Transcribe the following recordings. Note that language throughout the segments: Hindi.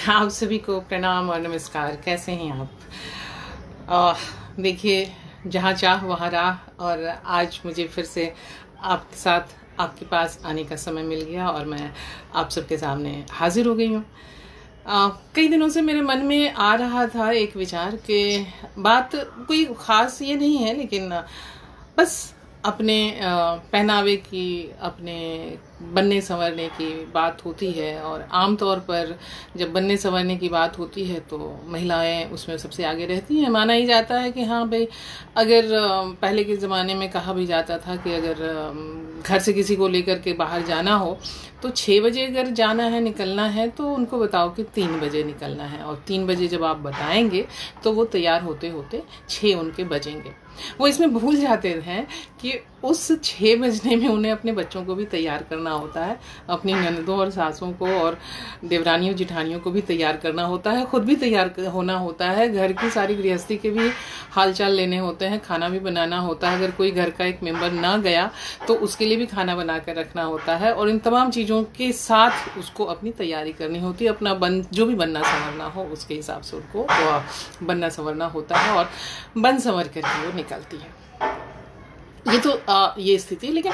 आप सभी को प्रणाम और नमस्कार। कैसे हैं आप? देखिए, जहाँ चाह वहाँ राह। और आज मुझे फिर से आपके साथ आपके पास आने का समय मिल गया और मैं आप सबके सामने हाजिर हो गई हूँ। कई दिनों से मेरे मन में आ रहा था एक विचार कि बात कोई ख़ास ये नहीं है, लेकिन बस अपने पहनावे की, अपने बनने संवरने की बात होती है। और आम तौर पर जब बनने संवरने की बात होती है तो महिलाएं उसमें सबसे आगे रहती हैं। माना ही जाता है कि हाँ भाई, अगर पहले के ज़माने में कहा भी जाता था कि अगर घर से किसी को लेकर के बाहर जाना हो तो 6 बजे अगर जाना है, निकलना है, तो उनको बताओ कि 3 बजे निकलना है। और 3 बजे जब आप बताएंगे तो वो तैयार होते होते 6 उनके बजेंगे। वो इसमें भूल जाते हैं कि उस 6 बजने में उन्हें अपने बच्चों को भी तैयार करना होता है, अपनी ननदों और सासों को और देवरानियों जिठानियों को भी तैयार करना होता है, खुद भी तैयार होना होता है, घर की सारी गृहस्थी के भी हालचाल लेने होते हैं, खाना भी बनाना होता है। अगर कोई घर का एक मेंबर ना गया तो उसके लिए भी खाना बना कर रखना होता है। और इन तमाम चीज़ों के साथ उसको अपनी तैयारी करनी होती है। अपना जो भी बनना संवरना हो उसके हिसाब से उनको बनना संवरना होता है और बन संवर करके वो निकलती है। ये तो ये स्थिति। लेकिन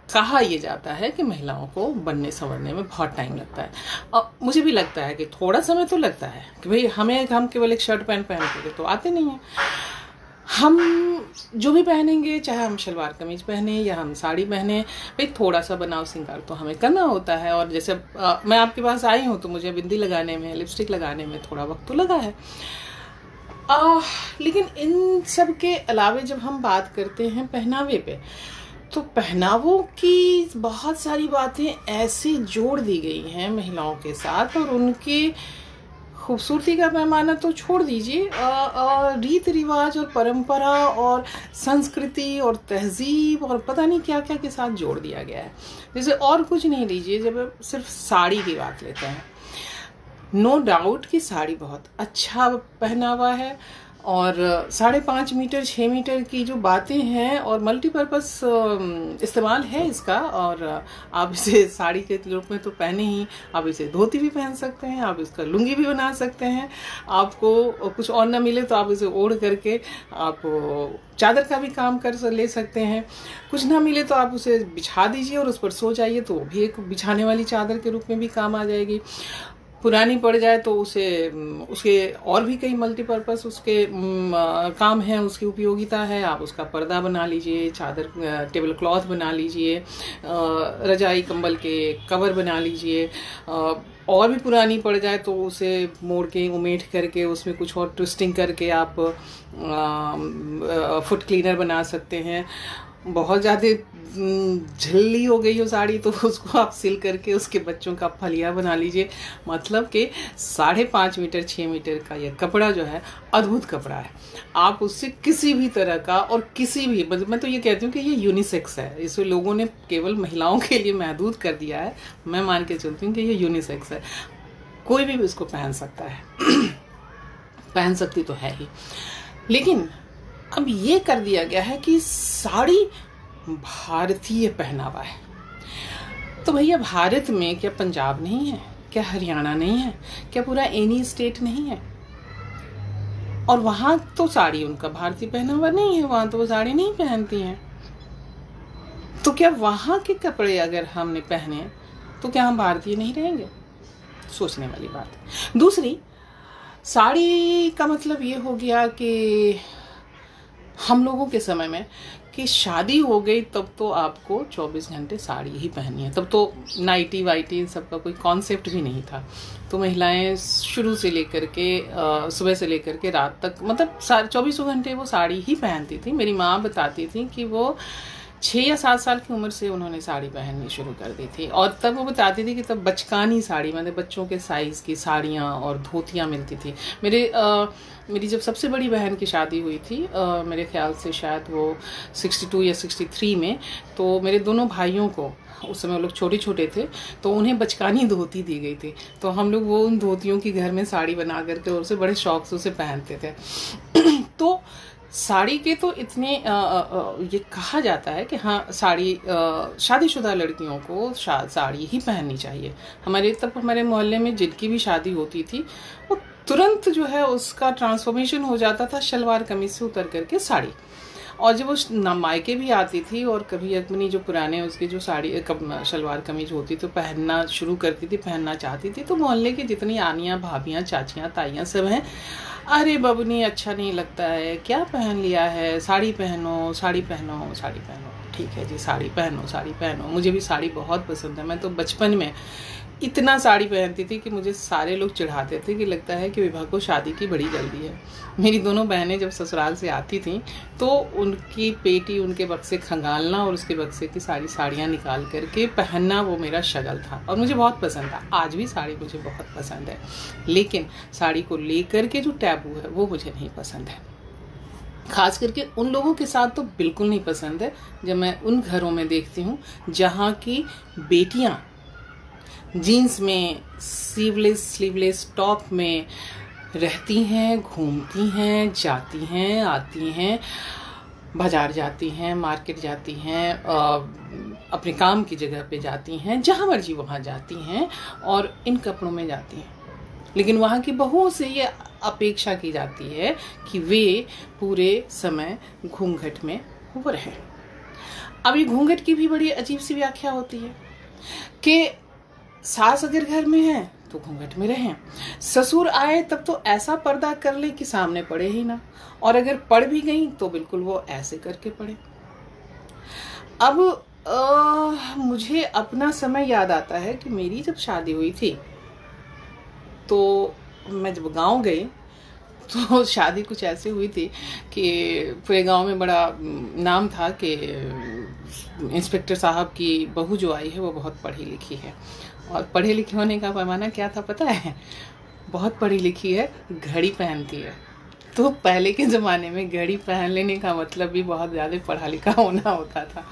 कहा यह जाता है कि महिलाओं को बनने संवरने में बहुत टाइम लगता है। और मुझे भी लगता है कि थोड़ा समय तो लगता है कि भाई हम केवल एक शर्ट पैंट पहन के तो आते नहीं हैं। हम जो भी पहनेंगे, चाहे हम शलवार कमीज पहने या हम साड़ी पहने, भाई थोड़ा सा बनाव श्रृंगार तो हमें करना होता है। और जैसे मैं आपके पास आई हूँ तो मुझे बिंदी लगाने में, लिपस्टिक लगाने में थोड़ा वक्त तो लगा है। लेकिन इन सब के अलावे जब हम बात करते हैं पहनावे पे, तो पहनावों की बहुत सारी बातें ऐसी जोड़ दी गई हैं महिलाओं के साथ। और उनकी खूबसूरती का पैमाना तो छोड़ दीजिए, रीति रिवाज और परंपरा और संस्कृति और तहजीब और पता नहीं क्या क्या के साथ जोड़ दिया गया है। जैसे और कुछ नहीं लीजिए, जब सिर्फ साड़ी की बात लेते हैं, नो डाउट कि साड़ी बहुत अच्छा पहनावा है। और 5.5 मीटर 6 मीटर की जो बातें हैं और मल्टीपर्पज़ इस्तेमाल है इसका। और आप इसे साड़ी के रूप में तो पहने ही, आप इसे धोती भी पहन सकते हैं, आप इसका लुंगी भी बना सकते हैं। आपको कुछ और ना मिले तो आप इसे ओढ़ करके आप चादर का भी काम कर ले सकते हैं। कुछ ना मिले तो आप उसे बिछा दीजिए और उस पर सो जाइए, तो वो भी एक बिछाने वाली चादर के रूप में भी काम आ जाएगी। पुरानी पड़ जाए तो उसके और भी कई मल्टीपर्पज़ उसके काम हैं, उसकी उपयोगिता है। आप उसका पर्दा बना लीजिए, चादर टेबल क्लॉथ बना लीजिए, रजाई कंबल के कवर बना लीजिए। और भी पुरानी पड़ जाए तो उसे मोड़ के उमेट करके उसमें कुछ और ट्विस्टिंग करके आप फुट क्लीनर बना सकते हैं। बहुत ज़्यादा झिल्ली हो गई हो साड़ी तो उसको आप सिल करके उसके बच्चों का फलिया बना लीजिए। मतलब कि 5.5 मीटर 6 मीटर का यह कपड़ा जो है अद्भुत कपड़ा है। आप उससे किसी भी तरह का और किसी भी, मैं तो ये कहती हूँ कि ये यूनिसेक्स है। इसे लोगों ने केवल महिलाओं के लिए महदूद कर दिया है। मैं मान के चलती हूँ कि ये यूनिसेक्स है, कोई भी इसको पहन सकता है। पहन सकती तो है ही। लेकिन अब ये कर दिया गया है कि साड़ी भारतीय पहनावा है। तो भैया, भारत में क्या पंजाब नहीं है, क्या हरियाणा नहीं है, क्या पूरा एनी स्टेट नहीं है? और वहां तो साड़ी उनका भारतीय पहनावा नहीं है, वहां तो वो साड़ी नहीं पहनती हैं। तो क्या वहां के कपड़े अगर हमने पहने तो क्या हम भारतीय नहीं रहेंगे? सोचने वाली बात है। दूसरी, साड़ी का मतलब ये हो गया कि हम लोगों के समय में कि शादी हो गई तब तो आपको 24 घंटे साड़ी ही पहननी है। तब तो नाइटी वाइटी इन सब का कोई कॉन्सेप्ट भी नहीं था। तो महिलाएं शुरू से लेकर के सुबह से लेकर के रात तक, मतलब 24 घंटे वो साड़ी ही पहनती थी। मेरी माँ बताती थी कि वो 6 या 7 साल की उम्र से उन्होंने साड़ी पहननी शुरू कर दी थी। और तब वो बताती थी कि तब बचकानी साड़ी, मतलब बच्चों के साइज़ की साड़ियाँ और धोतियाँ मिलती थी। मेरी जब सबसे बड़ी बहन की शादी हुई थी, मेरे ख्याल से शायद वो 62 या 63 में, तो मेरे दोनों भाइयों को, उस समय वो लोग छोटे छोटे थे, तो उन्हें बचकानी धोती दी गई थी। तो हम लोग वो उन धोतियों की घर में साड़ी बना करके और उसे बड़े शौक से उसे पहनते थे। तो साड़ी के तो इतने ये कहा जाता है कि हाँ साड़ी शादीशुदा लड़कियों को साड़ी ही पहननी चाहिए। हमारे मोहल्ले में जिनकी भी शादी होती थी वो तुरंत जो है उसका ट्रांसफॉर्मेशन हो जाता था शलवार कमीज से उतर करके साड़ी। और जब वो मायके भी आती थी और कभी अपनी जो पुराने उसकी जो साड़ी शलवार कमीज होती तो पहनना शुरू करती थी, पहनना चाहती थी, तो मोहल्ले की जितनी आनियाँ भाभियाँ चाचियाँ ताइयाँ सब हैं, अरे बबनी अच्छा नहीं लगता है, क्या पहन लिया है, साड़ी पहनो साड़ी पहनो साड़ी पहनो। ठीक है जी, साड़ी पहनो साड़ी पहनो। मुझे भी साड़ी बहुत पसंद है। मैं तो बचपन में इतना साड़ी पहनती थी कि मुझे सारे लोग चिढ़ाते थे कि लगता है कि विभा को शादी की बड़ी जल्दी है। मेरी दोनों बहनें जब ससुराल से आती थीं तो उनकी पेटी उनके बक्से खंगालना और उसके बक्से की सारी साड़ियाँ निकाल करके पहनना वो मेरा शगल था और मुझे बहुत पसंद था। आज भी साड़ी मुझे बहुत पसंद है, लेकिन साड़ी को लेकर के जो टैबू है वो मुझे नहीं पसंद है। खास करके उन लोगों के साथ तो बिल्कुल नहीं पसंद है जब मैं उन घरों में देखती हूँ जहाँ की बेटियाँ जीन्स में स्लीवलेस टॉप में रहती हैं, घूमती हैं, जाती हैं, आती हैं, बाजार जाती हैं, मार्केट जाती हैं, अपने काम की जगह पे जाती हैं, जहाँ मर्जी वहाँ जाती हैं और इन कपड़ों में जाती हैं। लेकिन वहाँ की बहुओं से ये अपेक्षा की जाती है कि वे पूरे समय घूंघट में वो रहें। अब ये घूंघट की भी बड़ी अजीब सी व्याख्या होती है कि सास अगर घर में है तो घूंघट में रहें, ससुर आए तब तो ऐसा पर्दा कर ले कि सामने पड़े ही ना, और अगर पड़ भी गई तो बिल्कुल वो ऐसे करके पड़े। अब मुझे अपना समय याद आता है कि मेरी जब शादी हुई थी तो मैं जब गांव गई तो शादी कुछ ऐसे हुई थी कि पूरे गांव में बड़ा नाम था कि इंस्पेक्टर साहब की बहू जो आई है वो बहुत पढ़ी लिखी है। और पढ़े लिखे होने का पैमाना क्या था पता है? बहुत पढ़ी लिखी है, घड़ी पहनती है। तो पहले के ज़माने में घड़ी पहन लेने का मतलब भी बहुत ज़्यादा पढ़ा लिखा होना होता था।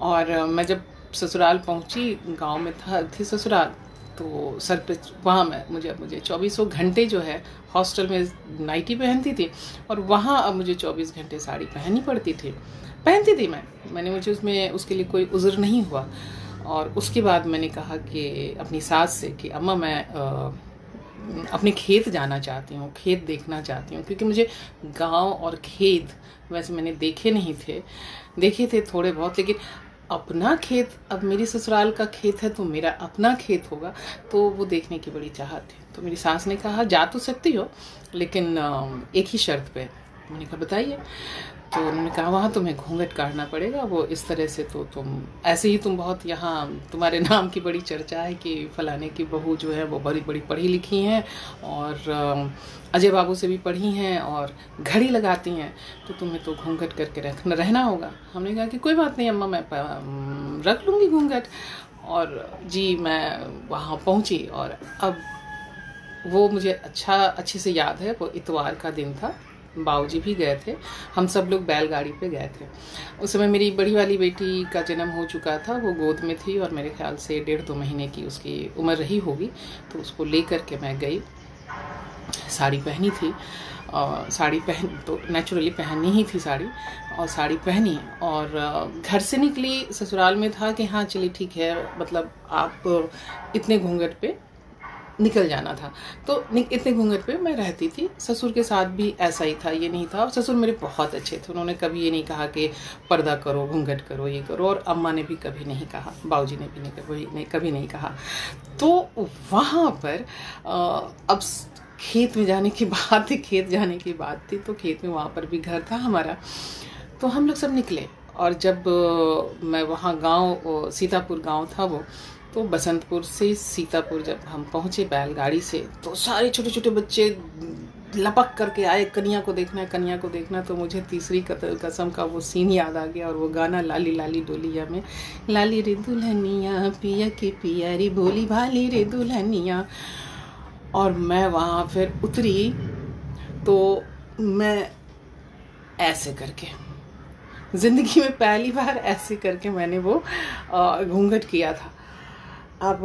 और मैं जब ससुराल पहुंची, गांव में थी ससुराल, तो सर पे वहाँ मुझे 24 घंटे जो है हॉस्टल में नाइटी पहनती थी और वहाँ अब मुझे 24 घंटे साड़ी पहनती थी मुझे उसके लिए कोई उज़र नहीं हुआ। और उसके बाद मैंने कहा कि अपनी सास से कि अम्मा मैं अपने खेत जाना चाहती हूँ, खेत देखना चाहती हूँ, क्योंकि मुझे गांव और खेत वैसे मैंने देखे थे थोड़े बहुत, लेकिन अपना खेत, अब मेरी ससुराल का खेत है तो मेरा अपना खेत होगा, तो वो देखने की बड़ी चाहत थी। तो मेरी सास ने कहा जा तो सकती हो लेकिन एक ही शर्त पे। मैंने कहा बताइए। तो उन्होंने कहा वहाँ तुम्हें घूंघट काटना पड़ेगा, वो इस तरह से तो तुम ऐसे ही तुम बहुत यहाँ तुम्हारे नाम की बड़ी चर्चा है कि फलाने की बहू जो है वो बड़ी बड़ी पढ़ी लिखी हैं और अजय बाबू से भी पढ़ी हैं और घड़ी लगाती हैं, तो तुम्हें तो घूंघट करके रहना होगा। हमने कहा कि कोई बात नहीं अम्मा, मैं रख लूँगी घूंघट। और जी मैं वहाँ पहुँची और अब वो मुझे अच्छे से याद है, वो इतवार का दिन था, बाऊजी भी गए थे, हम सब लोग बैलगाड़ी पे गए थे। उस समय मेरी बड़ी वाली बेटी का जन्म हो चुका था, वो गोद में थी और मेरे ख्याल से 1.5-2 महीने की उसकी उम्र रही होगी। तो उसको लेकर के मैं गई, साड़ी पहनी थी, साड़ी तो नेचुरली पहननी ही थी साड़ी, और साड़ी पहनी और घर से निकली। ससुराल में था कि हाँ चलिए ठीक है, मतलब आप इतने घूंघट पे निकल जाना था, तो इतने घूंघट पे मैं रहती थी। ससुर के साथ भी ऐसा ही था, ये नहीं था। और ससुर मेरे बहुत अच्छे थे, उन्होंने कभी ये नहीं कहा कि पर्दा करो, घूंघट करो, ये करो, और अम्मा ने भी कभी नहीं कहा, बाऊजी ने भी कभी नहीं कहा। तो वहाँ पर अब खेत जाने की बात थी, तो खेत में वहाँ पर भी घर था हमारा, तो हम लोग सब निकले। और जब मैं वहाँ गाँव, सीतापुर गाँव था वो, तो बसंतपुर से सीतापुर जब हम पहुँचे बैलगाड़ी से, तो सारे छोटे छोटे बच्चे लपक करके आए, कन्या को देखना। तो मुझे तीसरी कसम का वो सीन याद आ गया और वो गाना लाली लाली डोलिया में, लाली रे दुल्हनिया पिया की पियारी भोली भाली रे दुल्हनिया। और मैं वहाँ फिर उतरी तो मैं ऐसे करके, जिंदगी में पहली बार ऐसे करके मैंने वो घूंघट किया था। अब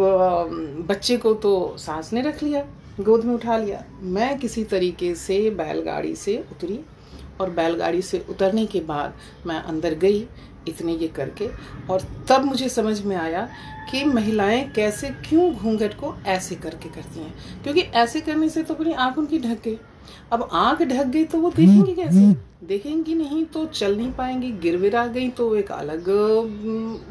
बच्चे को तो सास ने रख लिया, गोद में उठा लिया। मैं किसी तरीके से बैलगाड़ी से उतरी और बैलगाड़ी से उतरने के बाद मैं अंदर गई इतने ये करके, और तब मुझे समझ में आया कि महिलाएं कैसे क्यों घूंघट को ऐसे करके करती हैं, क्योंकि ऐसे करने से तो पूरी आंख उनकी ढक गई। अब आंख ढक गई तो वो देखेंगी कैसे? देखेंगी नहीं तो चल नहीं पाएंगी। गिरविरा गई तो एक अलग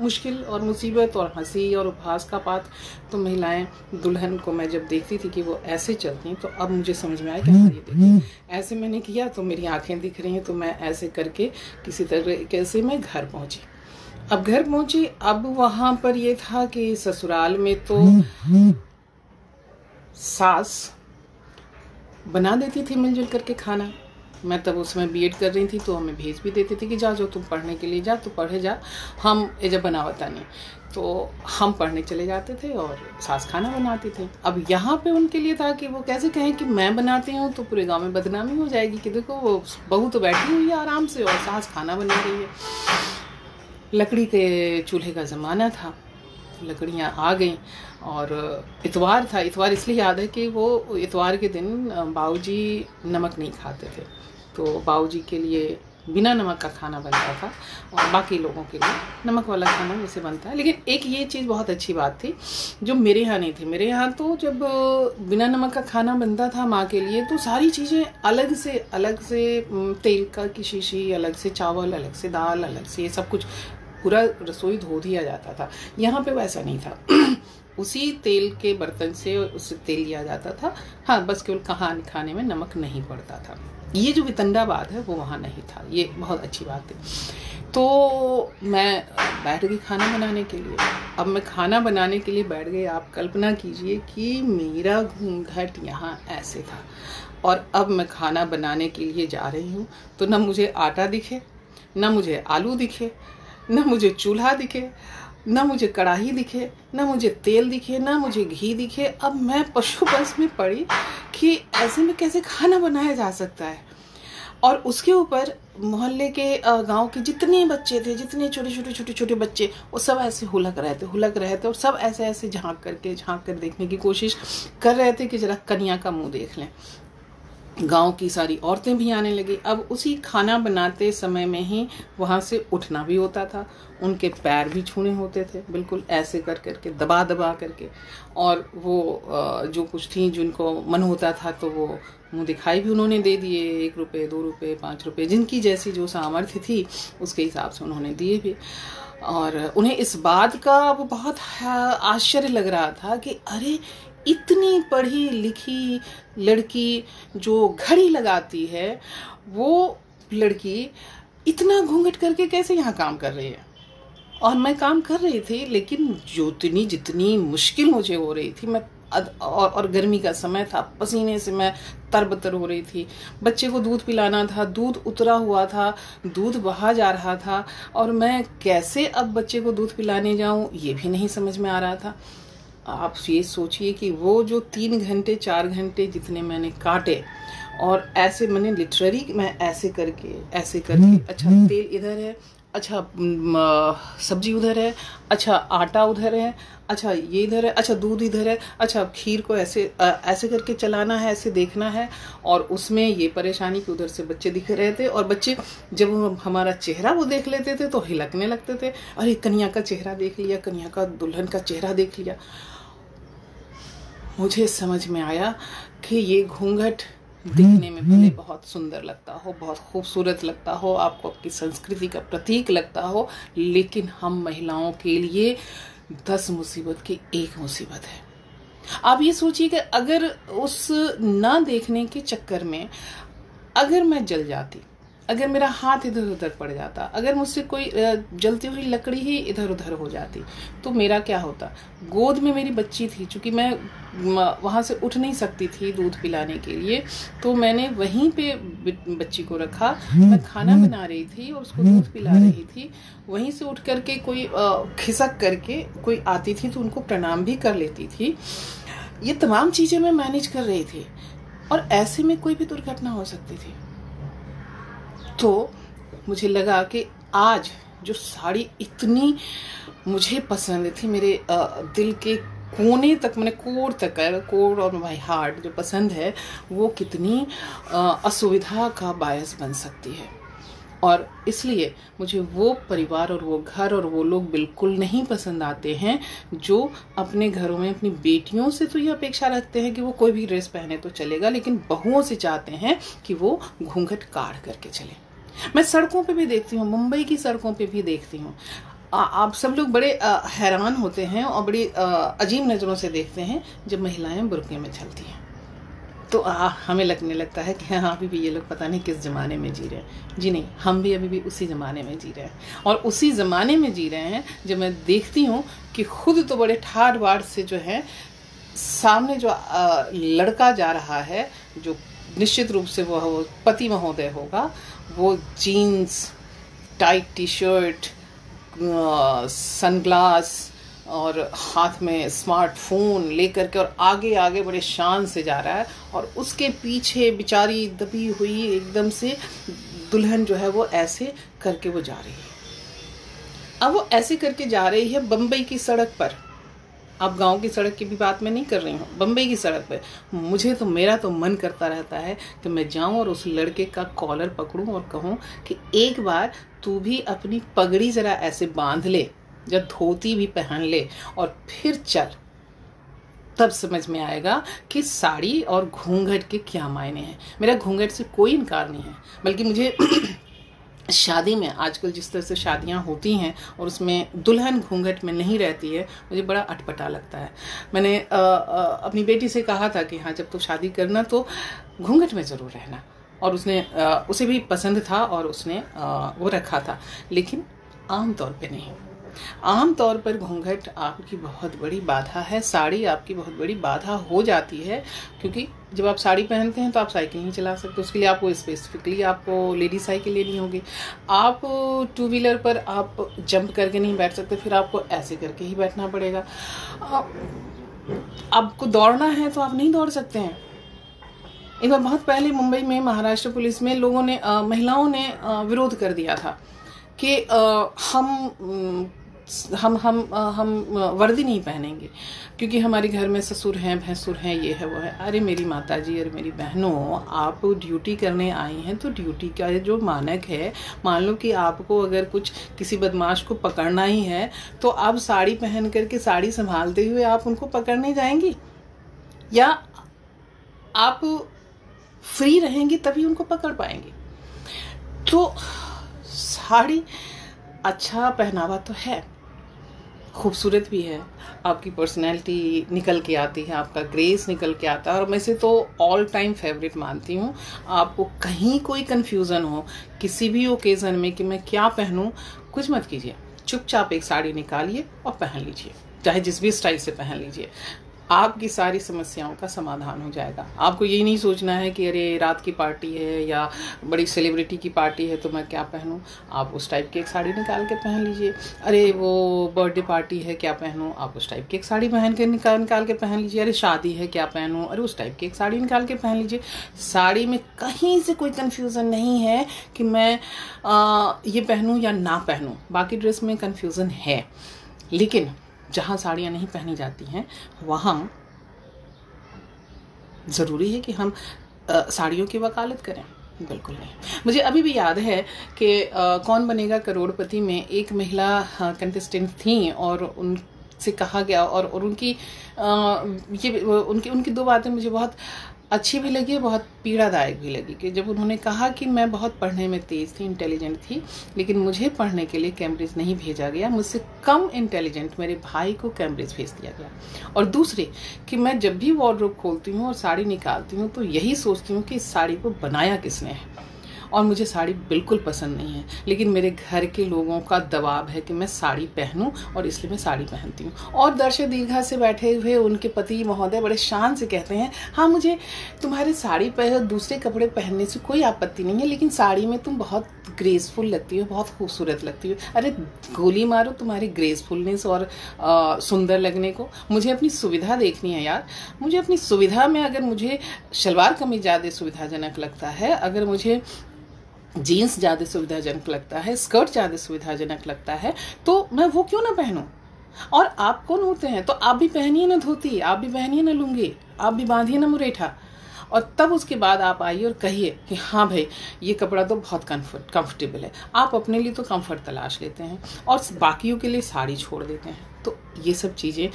मुश्किल और मुसीबत और हंसी और उपहास का पात्र। तो महिलाएं, दुल्हन को मैं जब देखती थी कि वो ऐसे चलती, तो अब मुझे समझ में आया कि हाँ ये देखिए ऐसे मैंने किया तो मेरी आंखें दिख रही हैं, तो मैं ऐसे करके किसी तरीके से मैं घर पहुंची। अब घर पहुंची, अब वहां पर ये था कि ससुराल में तो सास बना देती थी मिलजुल करके खाना। मैं तब उसमें बीएड कर रही थी, तो हमें भेज भी देती थी कि जा जो तुम पढ़ने के लिए जा, तो पढ़े जा, हम जब बनावता नहीं। तो हम पढ़ने चले जाते थे और सास खाना बनाती थी। अब यहाँ पे उनके लिए था कि वो कैसे कहें कि मैं बनाती हूँ तो पूरे गांव में बदनामी हो जाएगी कि देखो वो बहू तो बैठी हुई है आराम से और सास खाना बना रही है। लकड़ी के चूल्हे का ज़माना था, लकड़ियाँ आ गई और इतवार था। इतवार इसलिए याद है कि वो इतवार के दिन बाऊजी नमक नहीं खाते थे, तो बाऊजी के लिए बिना नमक का खाना बनता था और बाकी लोगों के लिए नमक वाला खाना जैसे बनता है। लेकिन एक ये चीज़ बहुत अच्छी बात थी जो मेरे यहाँ नहीं थी। मेरे यहाँ तो जब बिना नमक का खाना बनता था माँ के लिए, तो सारी चीज़ें अलग से तेल का की शीशी अलग से, चावल अलग से, दाल अलग से, ये सब कुछ पूरा रसोई धो दिया जाता था। यहाँ पे वैसा नहीं था। उसी तेल के बर्तन से उससे तेल लिया जाता था। हाँ, बस केवल खाने में नमक नहीं पड़ता था। ये जो वितंडावाद है वो वहाँ नहीं था। ये बहुत अच्छी बात है। तो मैं बैठ गई खाना बनाने के लिए। अब मैं खाना बनाने के लिए बैठ गई। आप कल्पना कीजिए कि मेरा घूंघट यहाँ ऐसे था और अब मैं खाना बनाने के लिए जा रही हूँ, तो ना मुझे आटा दिखे, ना मुझे आलू दिखे, ना मुझे चूल्हा दिखे, ना मुझे कढ़ाई दिखे, ना मुझे तेल दिखे, ना मुझे घी दिखे। अब मैं पशुपस में पड़ी कि ऐसे में कैसे खाना बनाया जा सकता है। और उसके ऊपर मोहल्ले के गांव के जितने बच्चे थे, जितने छोटे बच्चे, वो सब ऐसे हुलक रहे थे और सब ऐसे झांक कर देखने की कोशिश कर रहे थे कि जरा कन्या का मुंह देख लें। गांव की सारी औरतें भी आने लगी। अब उसी खाना बनाते समय में ही वहाँ से उठना भी होता था, उनके पैर भी छूने होते थे, बिल्कुल ऐसे करके दबा करके। और वो जो कुछ थी जिनको मन होता था तो वो मुंह दिखाई भी उन्होंने दे दिए। 1 रुपये, 2 रुपये, 5 रुपये, जिनकी जैसी जो सामर्थ्य थी उसके हिसाब से उन्होंने दिए भी। और उन्हें इस बात का वो बहुत आश्चर्य लग रहा था कि अरे इतनी पढ़ी लिखी लड़की जो घड़ी लगाती है, वो लड़की इतना घूंघट करके कैसे यहाँ काम कर रही है। और मैं काम कर रही थी, लेकिन जितनी मुश्किल मुझे हो रही थी, मैं और गर्मी का समय था, पसीने से मैं तरबतर हो रही थी। बच्चे को दूध पिलाना था, दूध उतरा हुआ था, दूध बहा जा रहा था, और मैं कैसे अब बच्चे को दूध पिलाने जाऊं ये भी नहीं समझ में आ रहा था। आप ये सोचिए कि वो जो 3 घंटे 4 घंटे जितने मैंने काटे, और ऐसे मैंने लिटरली मैं ऐसे करके अच्छा तेल इधर है, अच्छा सब्जी उधर है, अच्छा आटा उधर है, अच्छा ये इधर है, अच्छा दूध इधर है, अच्छा खीर को ऐसे करके चलाना है, ऐसे देखना है। और उसमें ये परेशानी कि उधर से बच्चे दिख रहे थे, और बच्चे जब हमारा चेहरा वो देख लेते थे तो हिलकने लगते थे। अरे कन्या का चेहरा देख लिया, कन्या का दुल्हन का चेहरा देख लिया। मुझे समझ में आया कि ये घूंघट दिखने में भले बहुत सुंदर लगता हो, बहुत खूबसूरत लगता हो, आपको आपकी संस्कृति का प्रतीक लगता हो, लेकिन हम महिलाओं के लिए 10 मुसीबत की एक मुसीबत है। आप ये सोचिए कि अगर उस ना देखने के चक्कर में अगर मैं जल जाती, अगर मेरा हाथ इधर उधर पड़ जाता, अगर मुझसे कोई जलती हुई लकड़ी ही इधर उधर हो जाती, तो मेरा क्या होता। गोद में मेरी बच्ची थी, चूंकि मैं वहाँ से उठ नहीं सकती थी दूध पिलाने के लिए, तो मैंने वहीं पे बच्ची को रखा। मैं खाना बना रही थी और उसको दूध पिला रही थी। वहीं से उठ करके कोई खिसक करके कोई आती थी तो उनको प्रणाम भी कर लेती थी। ये तमाम चीज़ें मैं मैनेज कर रही थी, और ऐसे में कोई भी दुर्घटना हो सकती थी। तो मुझे लगा कि आज जो साड़ी इतनी मुझे पसंद थी, मेरे दिल के कोने तक, मैंने कोर तक है, कोर और माई हार्ट जो पसंद है वो कितनी असुविधा का बायस बन सकती है। और इसलिए मुझे वो परिवार और वो घर और वो लोग बिल्कुल नहीं पसंद आते हैं जो अपने घरों में अपनी बेटियों से तो ये अपेक्षा रखते हैं कि वो कोई भी ड्रेस पहने तो चलेगा, लेकिन बहुओं से चाहते हैं कि वो घूंघट काढ़ करके चले। मैं सड़कों पे भी देखती हूँ, मुंबई की सड़कों पे भी देखती हूँ। आप सब लोग बड़े हैरान होते हैं और बड़ी अजीब नज़रों से देखते हैं जब महिलाएं बुर्के में चलती हैं। तो हमें लगने लगता है कि हाँ, अभी भी ये लोग पता नहीं किस ज़माने में जी रहे हैं। जी नहीं, हम भी अभी भी उसी ज़माने में जी रहे हैं। और उसी ज़माने में जी रहे हैं जब मैं देखती हूँ कि खुद तो बड़े ठाट बाट से जो है, सामने जो लड़का जा रहा है, जो निश्चित रूप से वो पति महोदय होगा, वो jeans, tight T shirt, sunglass और हाथ में स्मार्टफोन लेकर के और आगे आगे बड़े शान से जा रहा है, और उसके पीछे बेचारी दबी हुई एकदम से दुल्हन जो है वो ऐसे करके वो जा रही है। अब वो ऐसे करके जा रही है बम्बई की सड़क पर। अब गांव की सड़क की भी बात मैं नहीं कर रही हूँ, बम्बई की सड़क पे मेरा तो मन करता रहता है कि मैं जाऊं और उस लड़के का कॉलर पकड़ूं और कहूं कि एक बार तू भी अपनी पगड़ी जरा ऐसे बांध ले, या धोती भी पहन ले, और फिर चल। तब समझ में आएगा कि साड़ी और घूंघट के क्या मायने हैं। मेरा घूंघट से कोई इनकार नहीं है, बल्कि मुझे शादी में आजकल जिस तरह से शादियां होती हैं और उसमें दुल्हन घूंघट में नहीं रहती है, मुझे बड़ा अटपटा लगता है। मैंने अपनी बेटी से कहा था कि हाँ, जब तो शादी करना तो घूंघट में ज़रूर रहना, और उसने उसे भी पसंद था और उसने वो रखा था, लेकिन आम तौर पे नहीं। आम तौर पर घूंघट आपकी बहुत बड़ी बाधा है, साड़ी आपकी बहुत बड़ी बाधा हो जाती है, क्योंकि जब आप साड़ी पहनते हैं तो आप साइकिल नहीं चला सकते। उसके लिए आपको स्पेसिफिकली आपको लेडी साइकिल लेनी होगी। आप टू व्हीलर पर आप जंप करके नहीं बैठ सकते, फिर आपको ऐसे करके ही बैठना पड़ेगा। आपको दौड़ना है तो आप नहीं दौड़ सकते हैं। एक बार बहुत पहले मुंबई में महाराष्ट्र पुलिस में लोगों ने महिलाओं ने विरोध कर दिया था कि हम वर्दी नहीं पहनेंगे क्योंकि हमारे घर में ससुर हैं, भैंसुर हैं, ये है वो है। अरे मेरी माता जी और मेरी बहनों, आप ड्यूटी करने आई हैं तो ड्यूटी का जो मानक है, मान लो कि आपको अगर कुछ किसी बदमाश को पकड़ना ही है तो आप साड़ी पहन करके साड़ी संभालते हुए आप उनको पकड़ने जाएंगी, या आप फ्री रहेंगी तभी उनको पकड़ पाएंगे। तो साड़ी अच्छा पहनावा तो है, खूबसूरत भी है, आपकी पर्सनैलिटी निकल के आती है, आपका ग्रेस निकल के आता है, और मैं इसे तो ऑल टाइम फेवरेट मानती हूँ। आपको कहीं कोई कन्फ्यूज़न हो किसी भी ओकेज़न में कि मैं क्या पहनूं, कुछ मत कीजिए, चुपचाप एक साड़ी निकालिए और पहन लीजिए, चाहे जिस भी स्टाइल से पहन लीजिए, आपकी सारी समस्याओं का समाधान हो जाएगा। आपको यही नहीं सोचना है कि अरे रात की पार्टी है या बड़ी सेलिब्रिटी की पार्टी है तो मैं क्या पहनूं। आप उस टाइप की एक साड़ी निकाल के पहन लीजिए। अरे वो बर्थडे पार्टी है, क्या पहनूं, आप उस टाइप की एक साड़ी पहन के निकाल के पहन लीजिए। अरे शादी है, क्या पहनूं, अरे उस टाइप की एक साड़ी निकाल के पहन लीजिए। साड़ी में कहीं से कोई कन्फ्यूज़न नहीं है कि मैं ये पहनूं या ना पहनूं। बाकी ड्रेस में कन्फ्यूज़न है, लेकिन जहाँ साड़ियाँ नहीं पहनी जाती हैं वहाँ ज़रूरी है कि हम साड़ियों की वकालत करें? बिल्कुल नहीं। मुझे अभी भी याद है कि कौन बनेगा करोड़पति में एक महिला कंटेस्टेंट थी और उनसे कहा गया और उनकी उनकी दो बातें मुझे बहुत अच्छी भी लगी, बहुत पीड़ादायक भी लगी। कि जब उन्होंने कहा कि मैं बहुत पढ़ने में तेज़ थी, इंटेलिजेंट थी, लेकिन मुझे पढ़ने के लिए कैम्ब्रिज नहीं भेजा गया, मुझसे कम इंटेलिजेंट मेरे भाई को कैम्ब्रिज भेज दिया गया। और दूसरी कि मैं जब भी वार्डरोब खोलती हूँ और साड़ी निकालती हूँ तो यही सोचती हूँ कि इस साड़ी को बनाया किसने है। और मुझे साड़ी बिल्कुल पसंद नहीं है, लेकिन मेरे घर के लोगों का दबाव है कि मैं साड़ी पहनूं और इसलिए मैं साड़ी पहनती हूँ। और दर्शक दीर्घा से बैठे हुए उनके पति महोदय बड़े शान से कहते हैं, हाँ मुझे तुम्हारे साड़ी पर दूसरे कपड़े पहनने से कोई आपत्ति नहीं है, लेकिन साड़ी में तुम बहुत ग्रेसफुल लगती हो, बहुत खूबसूरत लगती हो। अरे गोली मारो तुम्हारी ग्रेसफुलनेस और सुंदर लगने को। मुझे अपनी सुविधा देखनी है यार। मुझे अपनी सुविधा में, अगर मुझे शलवार कमीज ज़्यादा सुविधाजनक लगता है, अगर मुझे जीन्स ज़्यादा सुविधाजनक लगता है, स्कर्ट ज़्यादा सुविधाजनक लगता है, तो मैं वो क्यों ना पहनूं। और आप कौन होते हैं? तो आप भी पहनिए ना धोती, आप भी पहनिए ना लुंगी, आप भी बांधिए ना मुरेठा, और तब उसके बाद आप आइए और कहिए कि हाँ भाई ये कपड़ा तो बहुत कंफर्टेबल है। आप अपने लिए तो कंफर्ट तलाश लेते हैं और बाकियों के लिए साड़ी छोड़ देते हैं। तो ये सब चीज़ें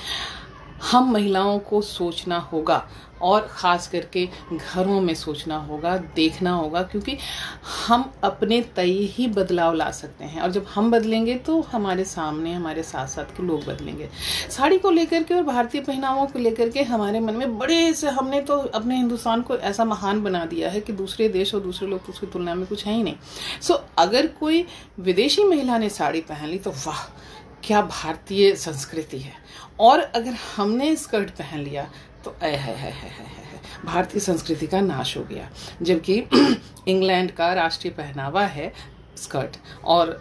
हम महिलाओं को सोचना होगा, और ख़ास करके घरों में सोचना होगा, देखना होगा, क्योंकि हम अपने तय ही बदलाव ला सकते हैं, और जब हम बदलेंगे तो हमारे सामने हमारे साथ साथ के लोग बदलेंगे। साड़ी को लेकर के और भारतीय पहनावों को लेकर के हमारे मन में बड़े से, हमने तो अपने हिंदुस्तान को ऐसा महान बना दिया है कि दूसरे देश और दूसरे लोग तो उसकी तुलना में कुछ है ही नहीं। अगर कोई विदेशी महिला ने साड़ी पहन ली तो वाह क्या भारतीय संस्कृति है, और अगर हमने स्कर्ट पहन लिया तो है भारतीय संस्कृति का नाश हो गया। जबकि इंग्लैंड का राष्ट्रीय पहनावा है स्कर्ट, और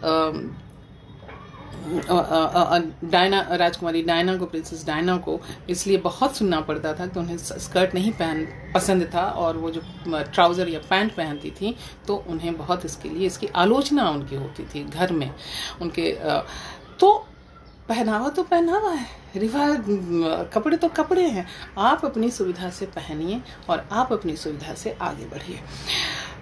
डायना, राजकुमारी डायना को, प्रिंसेस डायना को इसलिए बहुत सुनना पड़ता था कि उन्हें स्कर्ट नहीं पसंद था, और वो जो ट्राउज़र या पैंट पहनती थी तो उन्हें बहुत इसके लिए, इसकी आलोचना उनकी होती थी घर में उनके। तो पहनावा तो पहनावा है, रिवाज, कपड़े तो कपड़े हैं। आप अपनी सुविधा से पहनिए और आप अपनी सुविधा से आगे बढ़िए।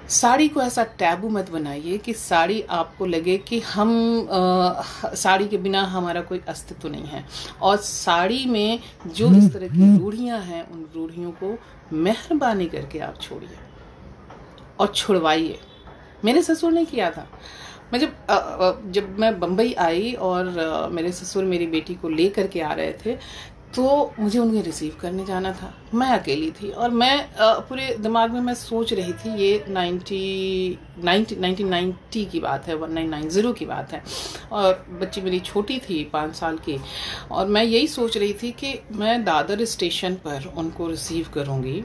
साड़ी को ऐसा टैबू मत बनाइए कि साड़ी आपको लगे कि हम साड़ी के बिना हमारा कोई अस्तित्व नहीं है। और साड़ी में जो इस तरह की रूढ़ियां हैं, उन रूढ़ियों को मेहरबानी करके आप छोड़िए और छुड़वाइए। मेरे ससुर ने किया था। मैं जब मैं बम्बई आई और मेरे ससुर मेरी बेटी को ले करके आ रहे थे, तो मुझे उन्हें रिसीव करने जाना था। मैं अकेली थी और मैं पूरे दिमाग में मैं सोच रही थी, ये 1990 की बात है, 1990 की बात है, और बच्ची मेरी छोटी थी 5 साल की, और मैं यही सोच रही थी कि मैं दादर स्टेशन पर उनको रिसीव करूँगी,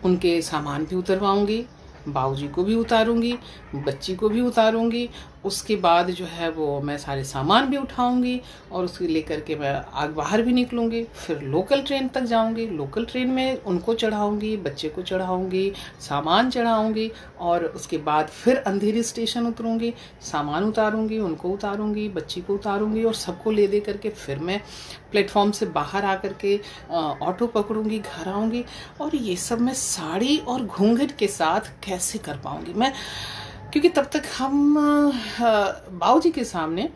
उनके सामान भी उतरवाऊँगी, बाबूजी को भी उतारूंगी, बच्ची को भी उतारूंगी, उसके बाद जो है वो मैं सारे सामान भी उठाऊंगी और उसको लेकर के मैं आग बाहर भी निकलूंगी। फिर लोकल ट्रेन तक जाऊंगी, लोकल ट्रेन में उनको चढ़ाऊंगी, बच्चे को चढ़ाऊंगी, सामान चढ़ाऊंगी, और उसके बाद फिर अंधेरी स्टेशन उतरूंगी, सामान उतारूंगी, उनको उतारूंगी, बच्ची को उतारूंगी, और सबको ले दे करके फिर मैं प्लेटफॉर्म से बाहर आकर के ऑटो पकड़ूंगी, घर आऊंगी। और ये सब मैं साड़ी और घूंघट के साथ कैसे कर पाऊंगी मैं? क्योंकि तब तक हम बाबूजी के सामने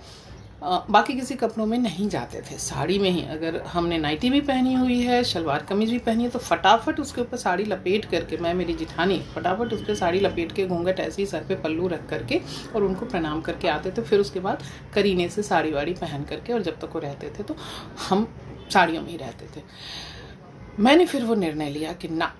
बाकी किसी कपड़ों में नहीं जाते थे, साड़ी में ही। अगर हमने नाइटी भी पहनी हुई है, शलवार कमीज भी पहनी है, तो फटाफट उसके ऊपर साड़ी लपेट करके, मैं, मेरी जिठानी फटाफट उस पर साड़ी लपेट के, घूंघट ऐसे ही सर पे पल्लू रख करके और उनको प्रणाम करके आते थे। फिर उसके बाद करीने से साड़ी वाड़ी पहन करके, और जब तक वो रहते थे तो हम साड़ियों में ही रहते थे। मैंने फिर वो निर्णय लिया कि ना,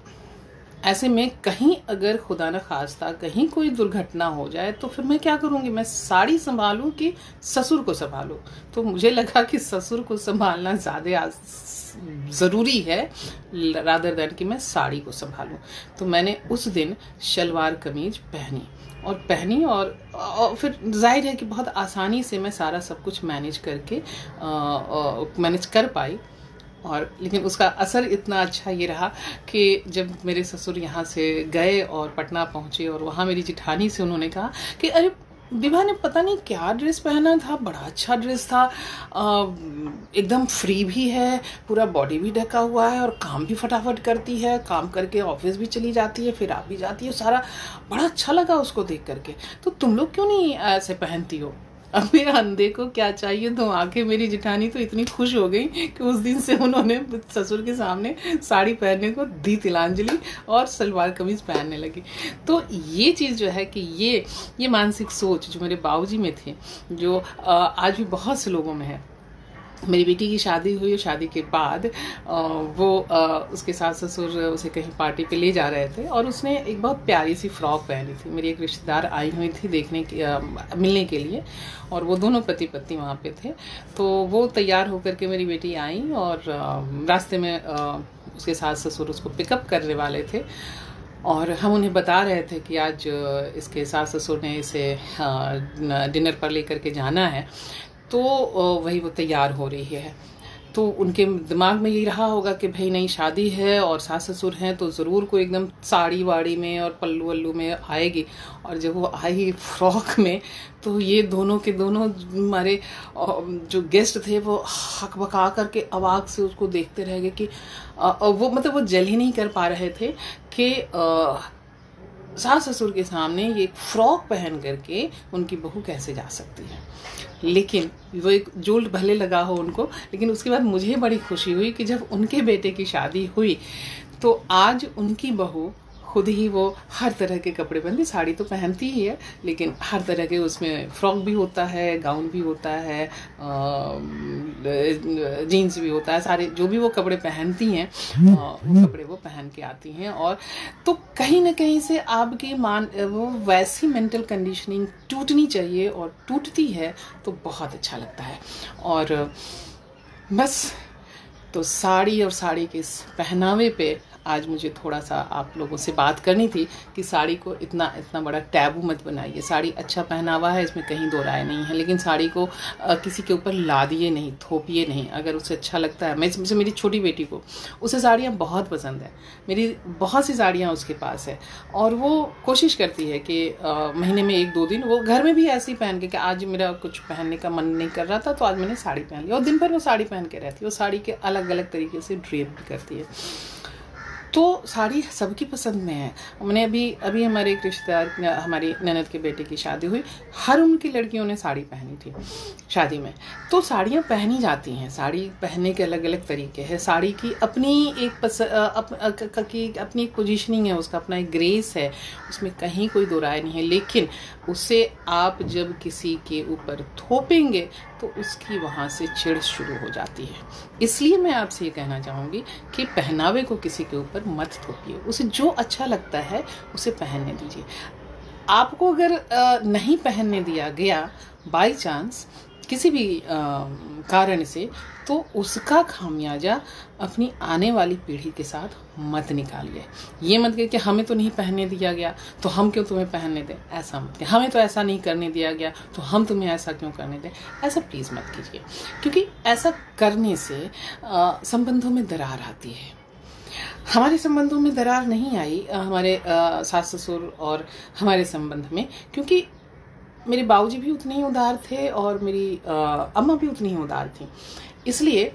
ऐसे में कहीं अगर खुदा न खास्ता कहीं कोई दुर्घटना हो जाए तो फिर मैं क्या करूँगी? मैं साड़ी संभालूं कि ससुर को संभालूं? तो मुझे लगा कि ससुर को संभालना ज़्यादा ज़रूरी है रादर दैन कि मैं साड़ी को संभालूं। तो मैंने उस दिन शलवार कमीज पहनी और फिर जाहिर है कि बहुत आसानी से मैं सारा सब कुछ मैनेज कर पाई। और लेकिन उसका असर इतना अच्छा ये रहा कि जब मेरे ससुर यहाँ से गए और पटना पहुँचे, और वहाँ मेरी जिठानी से उन्होंने कहा कि अरे विभा ने पता नहीं क्या ड्रेस पहना था, बड़ा अच्छा ड्रेस था, एकदम फ्री भी है, पूरा बॉडी भी ढका हुआ है, और काम भी फटाफट करती है, काम करके ऑफिस भी चली जाती है, फिर आप भी जाती है, सारा बड़ा अच्छा लगा उसको देख करके। तो तुम लोग क्यों नहीं ऐसे पहनती हो? अब मेरे अंधे को क्या चाहिए, तो आके मेरी जिठानी तो इतनी खुश हो गई कि उस दिन से उन्होंने ससुर के सामने साड़ी पहनने को दी तिलांजलि और सलवार कमीज पहनने लगी। तो ये चीज़ जो है कि ये मानसिक सोच जो मेरे बाबूजी में थी, जो आज भी बहुत से लोगों में है। मेरी बेटी की शादी हुई, शादी के बाद वो उसके सास ससुर उसे कहीं पार्टी पे ले जा रहे थे, और उसने एक बहुत प्यारी सी फ्रॉक पहनी थी। मेरी एक रिश्तेदार आई हुई थी मिलने के लिए, और वो दोनों पति पत्नी वहाँ पे थे। तो वो तैयार होकर के मेरी बेटी आई, और रास्ते में उसके सास ससुर उसको पिकअप करने वाले थे, और हम उन्हें बता रहे थे कि आज इसके सास ससुर ने इसे डिनर पर लेकर के जाना है। तो वही वो तैयार हो रही है तो उनके दिमाग में यही रहा होगा कि भाई नई शादी है और सास ससुर हैं तो ज़रूर कोई एकदम साड़ी वाड़ी में और पल्लू वल्लू में आएगी। और जब वो आई फ्रॉक में तो ये दोनों के दोनों हमारे जो गेस्ट थे वो हकबका करके अवाक से उसको देखते रह गए कि वो मतलब वो जल ही नहीं कर पा रहे थे कि सास ससुर के सामने ये फ्रॉक पहन करके उनकी बहू कैसे जा सकती है। लेकिन वो एक जोल्ट भले लगा हो उनको, लेकिन उसके बाद मुझे बड़ी खुशी हुई कि जब उनके बेटे की शादी हुई तो आज उनकी बहू खुद ही वो हर तरह के कपड़े पहनती, साड़ी तो पहनती ही है लेकिन हर तरह के उसमें फ्रॉक भी होता है, गाउन भी होता है, जीन्स भी होता है, सारे जो भी वो कपड़े पहनती हैं वो कपड़े वो पहन के आती हैं। और तो कहीं ना कहीं से आपकी वो वैसी मेंटल कंडीशनिंग टूटनी चाहिए और टूटती है तो बहुत अच्छा लगता है। और बस तो साड़ी और साड़ी के इस पहनावे पे आज मुझे थोड़ा सा आप लोगों से बात करनी थी कि साड़ी को इतना बड़ा टैबू मत बनाइए। साड़ी अच्छा पहनावा है, इसमें कहीं दो राय नहीं है, लेकिन साड़ी को किसी के ऊपर लादिए नहीं, थोपिए नहीं। अगर उसे अच्छा लगता है, जैसे मेरी छोटी बेटी को उसे साड़ियाँ बहुत पसंद है, मेरी बहुत सी साड़ियाँ उसके पास है और वो कोशिश करती है कि महीने में 1-2 दिन वो घर में भी ऐसे ही पहन के कि आज मेरा कुछ पहनने का मन नहीं कर रहा था तो आज मैंने साड़ी पहन ली, और दिन भर वो साड़ी पहन के रहती है। वो साड़ी के अलग अलग तरीके से ड्रेप भी करती है। तो साड़ी सबकी पसंद में है। मैंने अभी हमारे एक रिश्तेदार, हमारी ननद के बेटे की शादी हुई, हर उनकी लड़कियों ने साड़ी पहनी थी शादी में। तो साड़ियाँ पहनी जाती हैं, साड़ी पहनने के अलग अलग तरीके हैं। साड़ी की अपनी अपनी एक पोजीशनिंग है, उसका अपना एक ग्रेस है, उसमें कहीं कोई दो राय नहीं है। लेकिन उसे आप जब किसी के ऊपर थोपेंगे तो उसकी वहाँ से चिढ़ शुरू हो जाती है। इसलिए मैं आपसे ये कहना चाहूँगी कि पहनावे को किसी के ऊपर मत थोपिए, उसे जो अच्छा लगता है उसे पहनने दीजिए। आपको अगर नहीं पहनने दिया गया बाय चांस किसी भी कारण से, तो उसका खामियाजा अपनी आने वाली पीढ़ी के साथ मत निकालिए। ये मत कहिए कि हमें तो नहीं पहनने दिया गया तो हम क्यों तुम्हें पहनने दें, ऐसा मत कहिए। हमें तो ऐसा नहीं करने दिया गया तो हम तुम्हें ऐसा क्यों करने दें, ऐसा प्लीज़ मत कीजिए। क्योंकि ऐसा करने से संबंधों में दरार आती है। हमारे संबंधों में दरार नहीं आई हमारे सास ससुर और हमारे संबंध में, क्योंकि मेरे बाबूजी भी उतने ही उदार थे और मेरी अम्मा भी उतनी ही उदार थी। इसलिए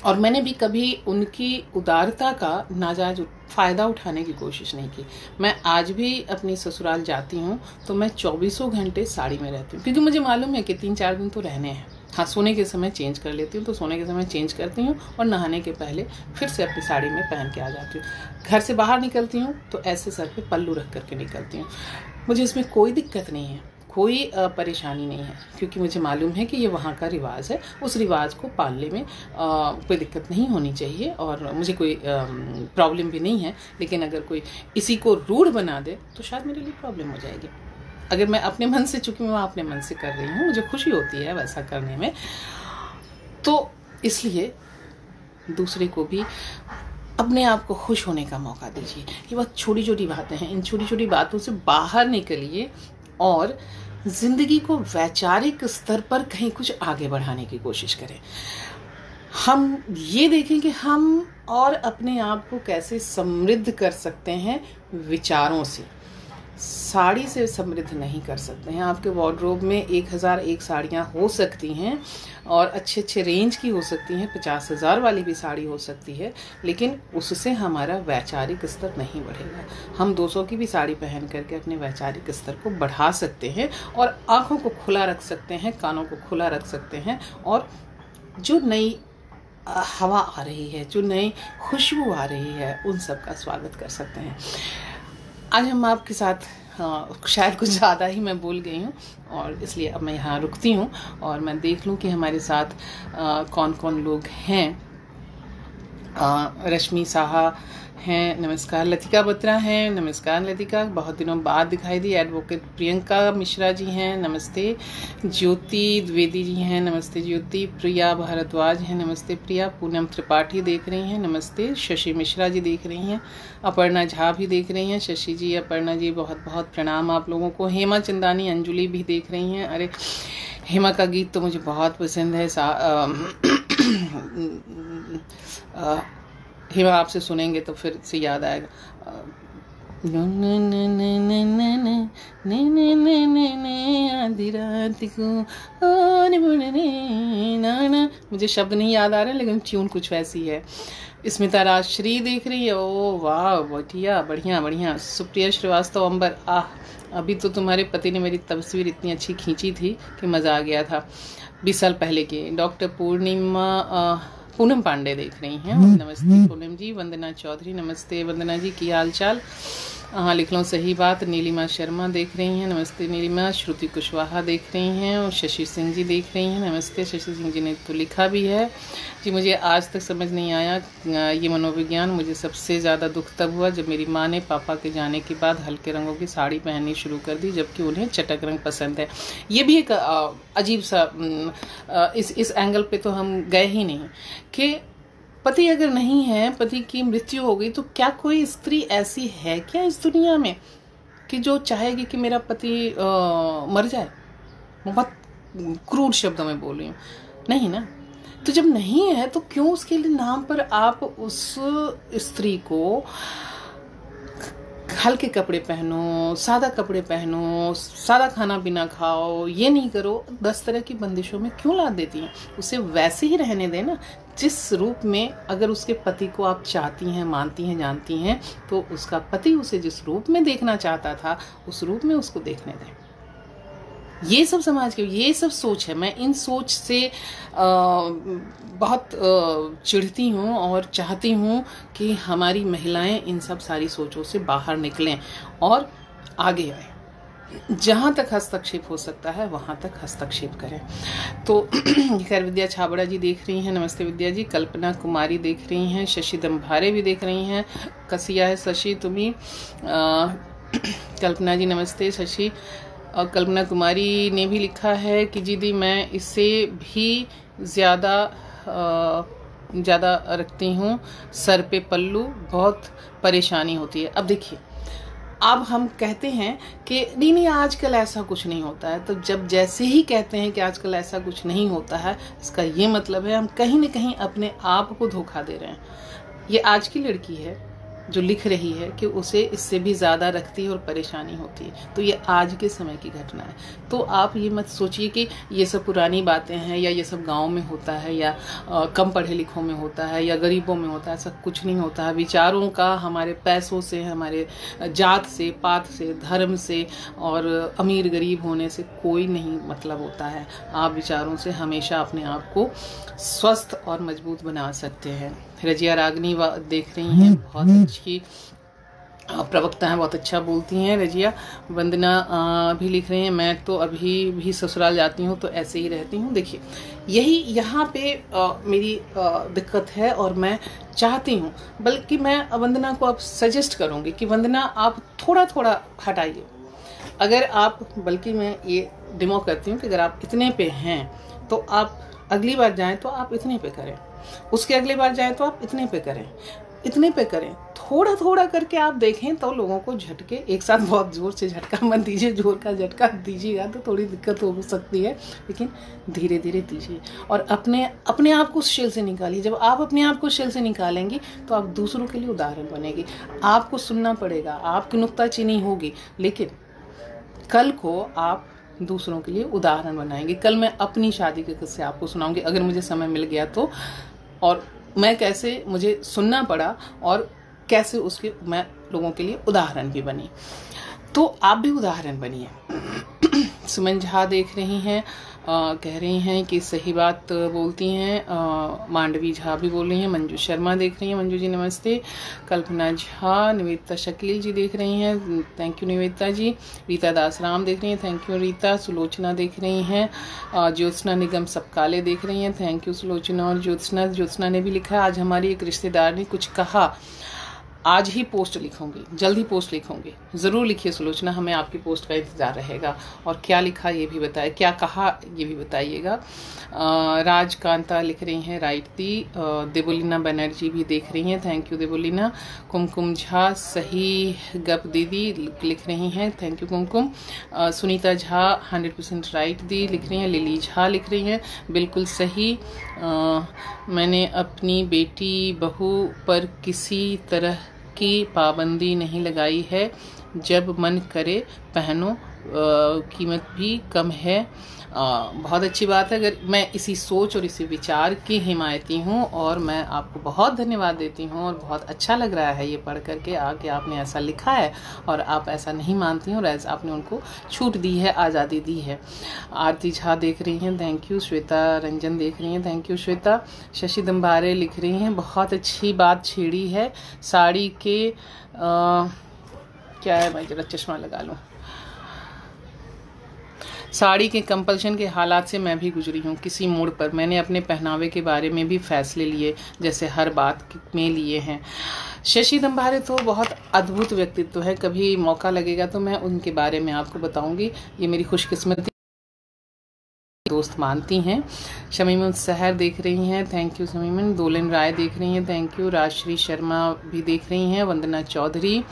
और मैंने भी कभी उनकी उदारता का नाजायज फ़ायदा उठाने की कोशिश नहीं की। मैं आज भी अपनी ससुराल जाती हूँ तो मैं 24 घंटे साड़ी में रहती हूँ, क्योंकि मुझे मालूम है कि 3-4 दिन तो रहने हैं। हाँ, सोने के समय चेंज कर लेती हूँ तो सोने के समय चेंज करती हूँ और नहाने के पहले फिर से अपनी साड़ी में पहन के आ जाती हूँ। घर से बाहर निकलती हूँ तो ऐसे सर पे पल्लू रख करके निकलती हूँ। मुझे इसमें कोई दिक्कत नहीं है, कोई परेशानी नहीं है, क्योंकि मुझे मालूम है कि ये वहाँ का रिवाज है। उस रिवाज को पालने में कोई दिक्कत नहीं होनी चाहिए और मुझे कोई प्रॉब्लम भी नहीं है। लेकिन अगर कोई इसी को रूढ़ बना दे तो शायद मेरे लिए प्रॉब्लम हो जाएगी। अगर मैं अपने मन से, चूँकि मैं अपने मन से कर रही हूँ, मुझे खुशी होती है वैसा करने में, तो इसलिए दूसरे को भी अपने आप को खुश होने का मौका दीजिए। ये बहुत छोटी छोटी बातें हैं, इन छोटी छोटी बातों से बाहर निकलिए और ज़िंदगी को वैचारिक स्तर पर कहीं कुछ आगे बढ़ाने की कोशिश करें। हम ये देखें कि हम और अपने आप को कैसे समृद्ध कर सकते हैं विचारों से। साड़ी से समृद्ध नहीं कर सकते हैं। आपके वार्डरोब में 1001 साड़ियाँ हो सकती हैं और अच्छे अच्छे रेंज की हो सकती हैं, 50,000 वाली भी साड़ी हो सकती है, लेकिन उससे हमारा वैचारिक स्तर नहीं बढ़ेगा। हम 200 की भी साड़ी पहन करके अपने वैचारिक स्तर को बढ़ा सकते हैं और आँखों को खुला रख सकते हैं, कानों को खुला रख सकते हैं, और जो नई हवा आ रही है, जो नई खुशबू आ रही है, उन सब का स्वागत कर सकते हैं। आज हम आपके साथ शायद कुछ ज़्यादा ही मैं बोल गई हूँ और इसलिए अब मैं यहाँ रुकती हूँ और मैं देख लूँ कि हमारे साथ कौन कौन लोग हैं। रश्मि साहा हैं, नमस्कार। लतिका बत्रा हैं, नमस्कार लतिका, बहुत दिनों बाद दिखाई दी। एडवोकेट प्रियंका मिश्रा जी हैं, नमस्ते। ज्योति द्विवेदी जी हैं, नमस्ते ज्योति। प्रिया भारद्वाज हैं, नमस्ते प्रिया। पूनम त्रिपाठी देख रही हैं, नमस्ते। शशि मिश्रा जी देख रही हैं, अपर्णा झा भी देख रही हैं। शशि जी, अपर्णा जी, बहुत बहुत प्रणाम आप लोगों को। हेमा चंदानी, अंजुली भी देख रही हैं। अरे हेमा का गीत तो मुझे बहुत पसंद है। हिमा आपसे सुनेंगे तो फिर से याद आएगा। आधी रात को मुझे शब्द नहीं याद आ रहे लेकिन ट्यून कुछ वैसी है। स्मिता राजश्री देख रही है, ओ वाह बढ़िया बढ़िया बढ़िया। सुप्रिया श्रीवास्तव अंबर, अभी तो तुम्हारे पति ने मेरी तस्वीर इतनी अच्छी खींची थी कि मज़ा आ गया था, 20 साल पहले की। डॉक्टर पूनम पांडे देख रही हैं, नमस्ते पूनम जी। वंदना चौधरी, नमस्ते वंदना जी, की हाल चाल? हाँ लिख लो सही बात। नीलिमा शर्मा देख रही हैं, नमस्ते नीलिमा। श्रुति कुशवाहा देख रही हैं और शशि सिंह जी देख रही हैं, नमस्ते। शशि सिंह जी ने तो लिखा भी है जी, मुझे आज तक समझ नहीं आया ये मनोविज्ञान। मुझे सबसे ज़्यादा दुख तब हुआ जब मेरी माँ ने पापा के जाने के बाद हल्के रंगों की साड़ी पहननी शुरू कर दी, जबकि उन्हें चटक रंग पसंद है। ये भी एक अजीब सा इस एंगल पे तो हम गए ही नहीं कि पति अगर नहीं है, पति की मृत्यु हो गई, तो क्या कोई स्त्री ऐसी है क्या इस दुनिया में कि जो चाहेगी कि मेरा पति मर जाए? बहुत क्रूर शब्दों में बोल रही हूँ, नहीं ना। तो जब नहीं है तो क्यों उसके लिए नाम पर आप उस स्त्री को हल्के कपड़े पहनो, सादा कपड़े पहनो, सादा खाना पीना खाओ, ये नहीं करो, 10 तरह की बंदिशों में क्यों ला देती हैं? उसे वैसे ही रहने दें ना, जिस रूप में अगर उसके पति को आप चाहती हैं, मानती हैं, जानती हैं, तो उसका पति उसे जिस रूप में देखना चाहता था उस रूप में उसको देखने दें। ये सब समाज के, ये सब सोच है। मैं इन सोच से बहुत चिढ़ती हूँ और चाहती हूँ कि हमारी महिलाएं इन सब सारी सोचों से बाहर निकलें और आगे आए। जहाँ तक हस्तक्षेप हो सकता है वहाँ तक हस्तक्षेप करें। तो खैर विद्या छाबड़ा जी देख रही हैं, नमस्ते विद्या जी। कल्पना कुमारी देख रही हैं, शशि दम्भारे भी देख रही हैं। कसिया है शशि तुम्हें, कल्पना जी नमस्ते। शशि और कल्पना कुमारी ने भी लिखा है कि जी दी मैं इससे भी ज़्यादा रखती हूँ, सर पे पल्लू, बहुत परेशानी होती है। अब देखिए, अब हम कहते हैं कि नहीं आजकल ऐसा कुछ नहीं होता है, तो जब जैसे ही कहते हैं कि आजकल ऐसा कुछ नहीं होता है, इसका ये मतलब है हम कहीं न कहीं अपने आप को धोखा दे रहे हैं। ये आज की लड़की है जो लिख रही है कि उसे इससे भी ज़्यादा रखती है और परेशानी होती है, तो ये आज के समय की घटना है। तो आप ये मत सोचिए कि ये सब पुरानी बातें हैं या ये सब गांव में होता है या कम पढ़े लिखों में होता है या गरीबों में होता है। ऐसा कुछ नहीं होता है। विचारों का हमारे पैसों से, हमारे जात से, पात से, धर्म से और अमीर गरीब होने से कोई नहीं मतलब होता है। आप विचारों से हमेशा अपने आप को स्वस्थ और मजबूत बना सकते हैं। रजिया रागनी देख रही हैं, बहुत अच्छी प्रवक्ता हैं, बहुत अच्छा बोलती हैं रजिया। वंदना भी लिख रही हैं, मैं तो अभी भी ससुराल जाती हूँ तो ऐसे ही रहती हूँ। देखिए यही यहाँ पे मेरी दिक्कत है और मैं चाहती हूँ, बल्कि मैं वंदना को अब सजेस्ट करूँगी कि वंदना आप थोड़ा थोड़ा हटाइए। अगर आप, बल्कि मैं ये डिमो करती हूँ कि अगर आप इतने पे हैं तो आप अगली बार जाएं तो आप इतने पे करें, उसके अगली बार जाएं तो आप इतने पे करें, इतने पे करें। थोड़ा थोड़ा करके आप देखें तो लोगों को झटके एक साथ बहुत जोर से झटका मत दीजिए। जोर का झटका दीजिएगा तो थोड़ी दिक्कत हो सकती है, लेकिन धीरे धीरे दीजिए और अपने आप को उस शेल से निकालिए। जब आप अपने आप को शेल से निकालेंगी तो आप दूसरों के लिए उदाहरण बनेगी। आपको सुनना पड़ेगा, आपकी नुक्ताचीनी होगी, लेकिन कल को आप दूसरों के लिए उदाहरण बनाएंगे। कल मैं अपनी शादी के किस्से आपको सुनाऊंगी, अगर मुझे समय मिल गया तो, और मैं कैसे मुझे सुनना पड़ा और कैसे उसके मैं लोगों के लिए उदाहरण भी बनी। तो आप भी उदाहरण बनिए। सुमन झा देख रही हैं, कह रही हैं कि सही बात बोलती हैं। मांडवी झा भी बोल रही हैं। मंजू शर्मा देख रही हैं, मंजू जी नमस्ते। कल्पना झा, निवेदिता शकील जी देख रही हैं, थैंक यू निवेदिता जी। रीता दास राम देख रही हैं, थैंक यू रीता। सुलोचना देख रही हैं। ज्योत्सना निगम सबकाले देख रही हैं, थैंक यू सुलोचना और ज्योत्सना। ज्योत्सना ने भी लिखा, आज हमारी एक रिश्तेदार ने कुछ कहा, आज ही पोस्ट लिखूंगी, जल्दी पोस्ट लिखूंगी। ज़रूर लिखिए सुलोचना, हमें आपकी पोस्ट का इंतज़ार रहेगा। और क्या लिखा ये भी बताए, क्या कहा ये भी बताइएगा। राजकांता लिख रही हैं राइट दी। देबोलीना बनर्जी भी देख रही हैं, थैंक यू देबोलीना। कुमकुम झा सही गप दीदी लिख रही हैं, thank you Kumkum. Sunita Jha 100% right दी लिख रही हैं। लिली झा लिख रही हैं बिल्कुल सही। मैंने अपनी बेटी बहू पर किसी तरह की पाबंदी नहीं लगाई है, जब मन करे पहनो, कीमत भी कम है। बहुत अच्छी बात है। अगर मैं इसी सोच और इसी विचार की हिमायती हूँ, और मैं आपको बहुत धन्यवाद देती हूँ, और बहुत अच्छा लग रहा है ये पढ़ करके कि आपने ऐसा लिखा है और आप ऐसा नहीं मानती हैं, और ऐसा आपने उनको छूट दी है, आज़ादी दी है। आरती झा देख रही हैं, थैंक यू। श्वेता रंजन देख रही हैं, थैंक यू श्वेता। शशि दम्बारे लिख रही हैं, बहुत अच्छी बात छेड़ी है। साड़ी के क्या है, मैं जरा चश्मा लगा लूँ। साड़ी के कंपल्शन के हालात से मैं भी गुजरी हूँ। किसी मोड़ पर मैंने अपने पहनावे के बारे में भी फैसले लिए, जैसे हर बात में लिए हैं। शशि दम्बारे तो बहुत अद्भुत व्यक्तित्व है, कभी मौका लगेगा तो मैं उनके बारे में आपको बताऊंगी। ये मेरी खुशकिस्मती दोस्त मानती हैं। शमीमन सहर देख रही हैं, थैंक यू शमीमन। दोलन राय देख रही हैं, थैंक यू। राजश्री शर्मा भी देख रही हैं। वंदना चौधरी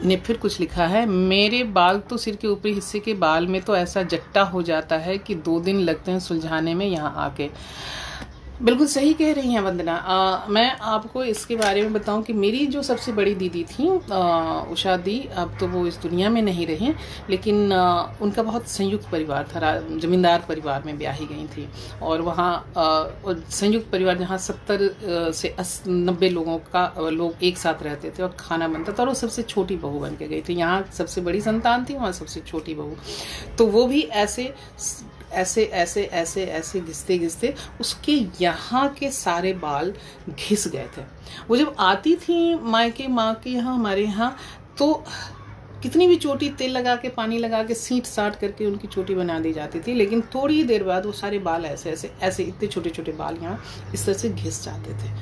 ने फिर कुछ लिखा है, मेरे बाल तो सिर के ऊपरी हिस्से के बाल में तो ऐसा जट्टा हो जाता है कि 2 दिन लगते हैं सुलझाने में यहाँ आके। बिल्कुल सही कह रही हैं वंदना। मैं आपको इसके बारे में बताऊं कि मेरी जो सबसे बड़ी दीदी थी उषा दी, अब तो वो इस दुनिया में नहीं रही, लेकिन उनका बहुत संयुक्त परिवार था। जमींदार परिवार में ब्याही गई थी, और वहाँ संयुक्त परिवार जहाँ 70 से 90 लोग एक साथ रहते थे और खाना बनता था, और वो सबसे छोटी बहू बन के गई थी। यहाँ सबसे बड़ी संतान थी, वहाँ सबसे छोटी बहू। तो वो भी ऐसे ऐसे ऐसे ऐसे ऐसे घिसते घिसते उसके यहाँ के सारे बाल घिस गए थे। वो जब आती थी मायके माँ के यहाँ, हमारे यहाँ, तो कितनी भी चोटी तेल लगा के पानी लगा के सींट साट करके उनकी चोटी बना दी जाती थी, लेकिन थोड़ी देर बाद वो सारे बाल ऐसे ऐसे ऐसे इतने छोटे छोटे बाल यहाँ इस तरह से घिस जाते थे।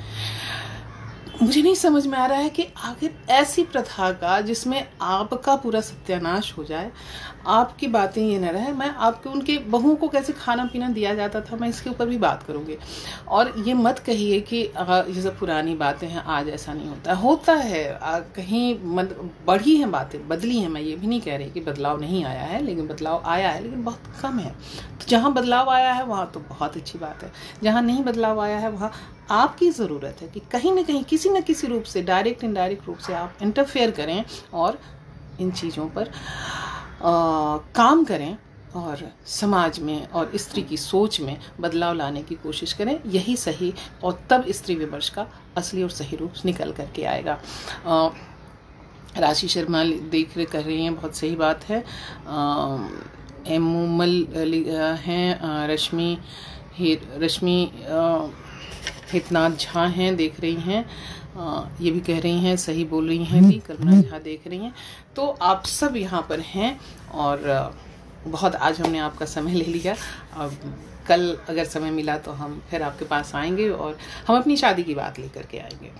मुझे नहीं समझ में आ रहा है कि आखिर ऐसी प्रथा का जिसमें आपका पूरा सत्यानाश हो जाए, आपकी बातें ये न रहे। मैं आपके उनके बहुओं को कैसे खाना पीना दिया जाता था, मैं इसके ऊपर भी बात करूंगी। और ये मत कहिए कि ये सब पुरानी बातें हैं, आज ऐसा नहीं होता है। कहीं बढ़ी हैं बातें, बदली हैं। मैं ये भी नहीं कह रही कि बदलाव नहीं आया है, लेकिन बदलाव आया है, लेकिन बहुत कम है। तो जहाँ बदलाव आया है वहाँ तो बहुत अच्छी बात है, जहाँ नहीं बदलाव आया है वहाँ आपकी ज़रूरत है कि कहीं ना कहीं किसी न किसी रूप से, डायरेक्ट इनडायरेक्ट रूप से आप इंटरफेयर करें और इन चीज़ों पर काम करें, और समाज में और स्त्री की सोच में बदलाव लाने की कोशिश करें। यही सही, और तब स्त्री विमर्श का असली और सही रूप निकल करके आएगा। राशि शर्मा देख कर रही हैं, बहुत सही बात है। एमुमल हैं, रश्मि हितनाथ झा हैं, देख रही हैं। ये भी कह रही हैं, सही बोल रही हैं भी। कल्पना झा देख रही हैं। तो आप सब यहाँ पर हैं, और बहुत आज हमने आपका समय ले लिया। अब कल अगर समय मिला तो हम फिर आपके पास आएंगे, और हम अपनी शादी की बात लेकर के आएंगे।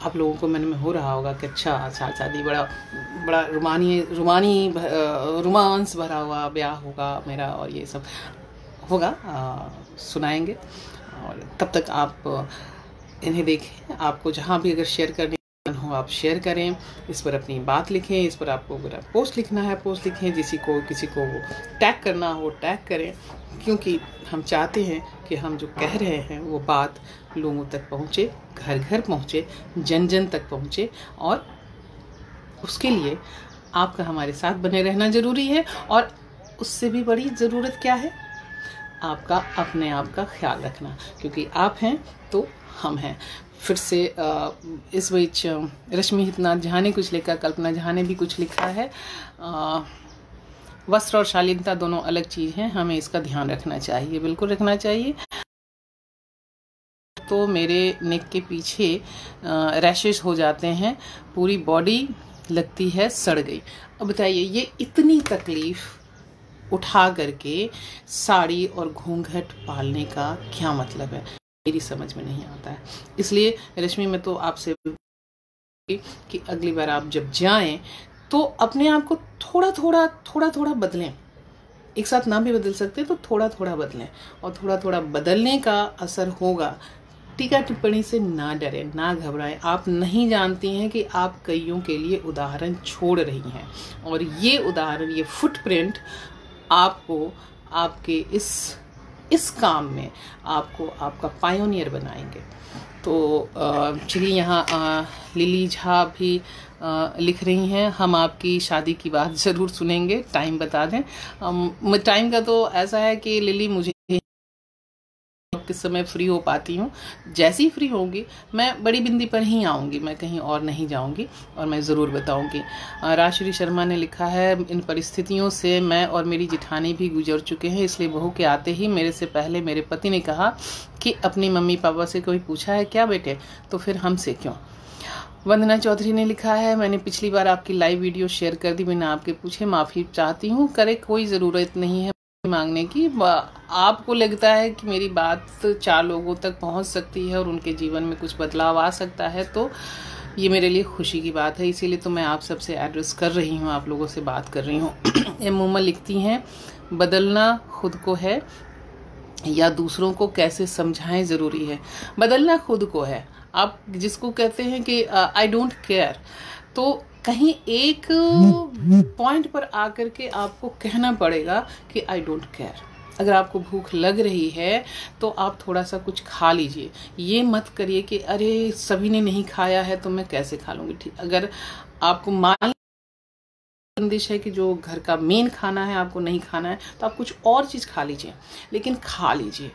आप लोगों को मन में हो रहा होगा कि अच्छा शादी बड़ा रोमांस भरा हुआ ब्याह होगा मेरा, और ये सब होगा, सुनाएंगे। और तब तक आप इन्हें देखें। आपको जहाँ भी अगर शेयर करने हो आप शेयर करें, इस पर अपनी बात लिखें, इस पर आपको अगर पोस्ट लिखना है पोस्ट लिखें, किसी को टैग करना हो टैग करें, क्योंकि हम चाहते हैं कि हम जो कह रहे हैं वो बात लोगों तक पहुँचे, घर घर पहुँचे, जन जन तक पहुँचे। और उसके लिए आपका हमारे साथ बने रहना ज़रूरी है। और उससे भी बड़ी ज़रूरत क्या है, आपका अपने आप का ख्याल रखना, क्योंकि आप हैं तो हम हैं। फिर से इस बीच रश्मि हितनाथ झा ने कुछ लिखा, कल्पना झा ने भी कुछ लिखा है। वस्त्र और शालीनता दोनों अलग चीज़ हैं, हमें इसका ध्यान रखना चाहिए, बिल्कुल रखना चाहिए। तो मेरे नेक के पीछे रैशेस हो जाते हैं, पूरी बॉडी लगती है सड़ गई। अब बताइए, ये इतनी तकलीफ उठा करके साड़ी और घूंघट पालने का क्या मतलब है। मेरी समझ में नहीं आता है। इसलिए रश्मि, मैं तो आपसे कि अगली बार आप जब जाएं तो अपने आप को थोड़ा थोड़ा बदलें। एक साथ ना भी बदल सकते तो थोड़ा थोड़ा बदलें, और थोड़ा थोड़ा बदलने का असर होगा। टीका टिप्पणी से ना डरें, ना घबराएं। आप नहीं जानती हैं कि आप कईयों के लिए उदाहरण छोड़ रही हैं, और ये उदाहरण, ये फुटप्रिंट आपको आपके इस काम में आपको आपका पायोनियर बनाएंगे। तो चलिए, यहाँ लिली झा भी लिख रही हैं, हम आपकी शादी की बात ज़रूर सुनेंगे, टाइम बता दें। टाइम का तो ऐसा है कि लिली, मुझे किस समय फ्री हो पाती हूँ, जैसी फ्री होंगी मैं बड़ी बिंदी पर ही आऊँगी, मैं कहीं और नहीं जाऊँगी, और मैं ज़रूर बताऊँगी। राजश्री शर्मा ने लिखा है, इन परिस्थितियों से मैं और मेरी जिठानी भी गुजर चुके हैं, इसलिए बहू के आते ही मेरे से पहले मेरे पति ने कहा कि अपनी मम्मी पापा से कोई पूछा है क्या बेटे, तो फिर हमसे क्यों। वंदना चौधरी ने लिखा है, मैंने पिछली बार आपकी लाइव वीडियो शेयर कर दी बिना आपके पूछे, माफ़ी चाहती हूँ। करे, कोई ज़रूरत नहीं है मांगने की। आपको लगता है कि मेरी बात 4 लोगों तक पहुंच सकती है और उनके जीवन में कुछ बदलाव आ सकता है, तो ये मेरे लिए खुशी की बात है। इसीलिए तो मैं आप सबसे एड्रेस कर रही हूँ, आप लोगों से बात कर रही हूँ। एम उमर लिखती हैं, बदलना खुद को है या दूसरों को कैसे समझाएं ज़रूरी है। बदलना खुद को है। आप जिसको कहते हैं कि आई डोंट केयर, तो कहीं एक पॉइंट पर आकर के आपको कहना पड़ेगा कि आई डोंट केयर। अगर आपको भूख लग रही है तो आप थोड़ा सा कुछ खा लीजिए। ये मत करिए कि अरे सभी ने नहीं खाया है तो मैं कैसे खा लूँगी। ठीक, अगर आपको मान बंदिश है कि जो घर का मेन खाना है आपको नहीं खाना है, तो आप कुछ और चीज़ खा लीजिए, लेकिन खा लीजिए।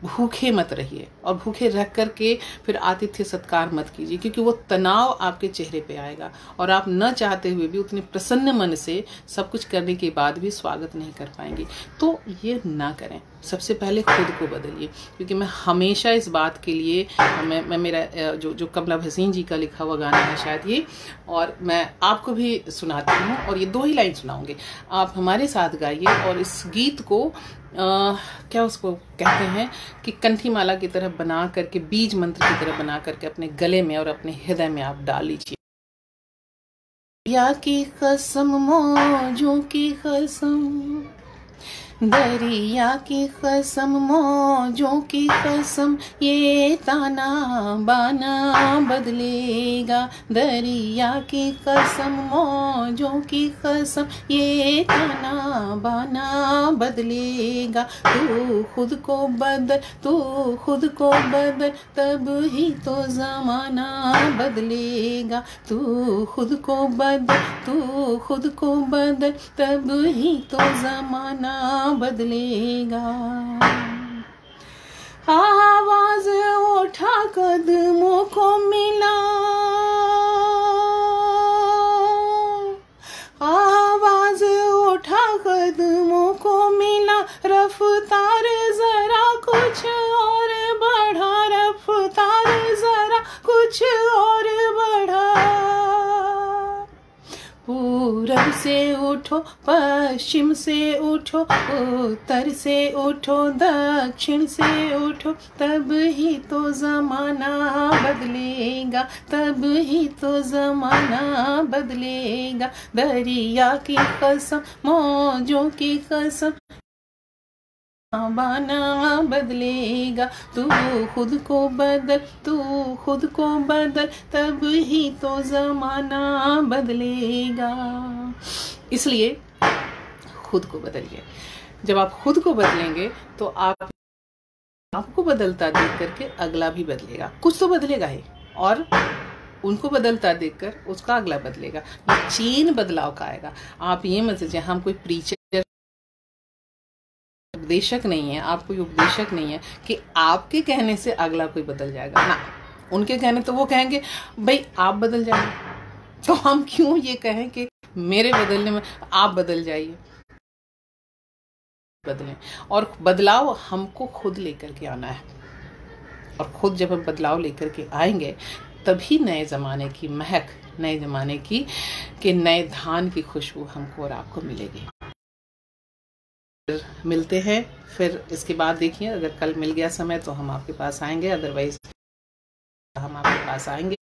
भूखे मत रहिए, और भूखे रह करके फिर आतिथ्य सत्कार मत कीजिए, क्योंकि वो तनाव आपके चेहरे पे आएगा और आप न चाहते हुए भी उतने प्रसन्न मन से सब कुछ करने के बाद भी स्वागत नहीं कर पाएंगे। तो ये ना करें। सबसे पहले खुद को बदलिए, क्योंकि मैं हमेशा इस बात के लिए, मैं मेरा जो कमला भसीन जी का लिखा हुआ गाना है शायद ये, और मैं आपको भी सुनाती हूँ, और ये 2 ही लाइन सुनाऊंगी, आप हमारे साथ गाइए। और इस गीत को क्या उसको कहते हैं कि कंठी माला की तरह बना करके, बीज मंत्र की तरह बना करके अपने गले में और अपने हृदय में आप डाल लीजिए। या की कसम, मौजों की कसम, दरिया की कसम, मौजों की कसम, ये ताना बाना बदलेगा। दरिया की कसम, मौजों की कसम, ये ताना बाना बदलेगा। तू खुद को बदल, तू खुद को बदल, तब ही तो ज़माना बदलेगा। तू खुद को बदल, तू खुद को बदल, तब ही तो ज़माना बदलेगा। आवाज उठा कदमों को मिला, आवाज उठा कदमों को मिला, रफ्तार जरा कुछ और बढ़ा, रफ्तार जरा कुछ और बढ़ा। पूरब से उठो, पश्चिम से उठो, उत्तर से उठो, दक्षिण से उठो, तब ही तो ज़माना बदलेगा, तब ही तो ज़माना बदलेगा। दरिया की कसम, मौजों की कसम, बाना बदलेगा। तू खुद को बदल, तू खुद को बदल, तब ही तो ज़माना बदलेगा। इसलिए खुद को बदलिए। जब आप खुद को बदलेंगे तो आपको बदलता देख करके अगला भी बदलेगा। कुछ तो बदलेगा ही, और उनको बदलता देखकर उसका अगला बदलेगा। ये चेन बदलाव का आएगा। आप ये मत सोचिए हम कोई प्रीचर, उपदेशक नहीं है, आप कोई उपदेशक नहीं है कि आपके कहने से अगला कोई बदल जाएगा ना। उनके कहने तो वो कहेंगे भाई आप बदल जाइए, तो हम क्यों ये कहें कि मेरे बदलने में आप बदल जाइए। बदलें, और बदलाव हमको खुद लेकर के आना है, और खुद जब हम बदलाव लेकर के आएंगे तभी नए ज़माने की महक, नए ज़माने की नए धान की खुशबू हमको और आपको मिलेगी। मिलते हैं। फिर इसके बाद देखिए, अगर कल मिल गया समय तो हम आपके पास आएंगे, अदरवाइज हम आपके पास आएंगे।